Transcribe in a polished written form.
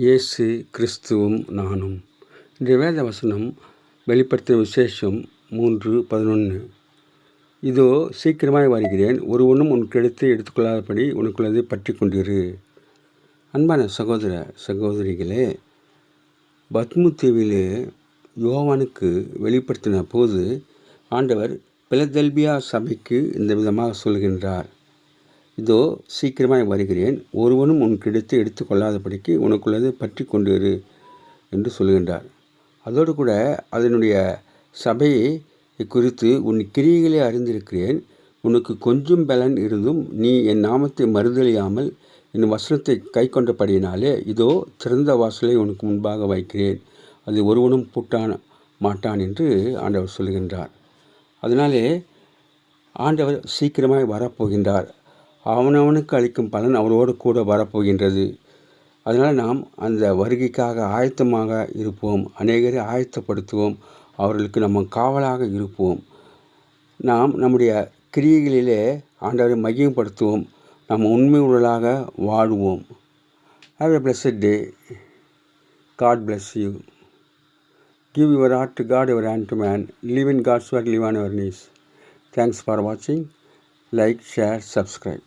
இயேசு கிறிஸ்துவும் நானும். இன்றைய வேத வசனம் வெளிப்படுத்தின விசேஷம் 3:11. இதோ சீக்கிரமாய் வருகிறேன், ஒருவனும் உனக்கு எடுத்துக்கொள்ளாதபடி உனக்குள்ளதை பற்றி கொண்டிரு. அன்பான சகோதர சகோதரிகளே, பத்மு தீவிலே யோவானுக்கு வெளிப்படுத்தின போது ஆண்டவர் பிலதெல்பியா சபைக்கு இந்த விதமாக சொல்கின்றார். இதோ சீக்கிரமாய் வருகிறேன், ஒருவனும் உனக்கு எடுத்துக்கொள்ளாதபடிக்கு உனக்குள்ளதை பற்றி கொண்டிரு என்று சொல்கின்றார். அதோடு கூட அதனுடைய சபையை குறித்து உன் கிரியைகளை அறிந்திருக்கிறேன், உனக்கு கொஞ்சம் பலன் இருந்தும் நீ என் நாமத்தை மறுதலியாமல் என் வசனத்தை கை கொண்டபடியினாலே இதோ திறந்த வாசலை உனக்கு முன்பாக வைக்கிறேன், அது ஒருவனும் பூட்டான் மாட்டான் என்று ஆண்டவர் சொல்கின்றார். அதனாலே ஆண்டவர் சீக்கிரமாய் வரப்போகின்றார். அவனவனுக்கு அளிக்கும் பலன் அவரோடு கூட வரப்போகின்றது. அதனால் நாம் அந்த வருகைக்காக ஆயத்தமாக இருப்போம், அநேகரை ஆயத்தப்படுத்துவோம், அவர்களுக்கு நம்ம காவலாக இருப்போம். நாம் நம்முடைய கிரியைகளிலே ஆண்டவரை மையப்படுத்துவோம், நாம் உண்மை உள்ளதாக வாழ்வோம். Have a blessed day. God bless you. Give your heart to God, your hand to man. Live in God's word, live on your knees. Thanks for watching. Like, share, subscribe.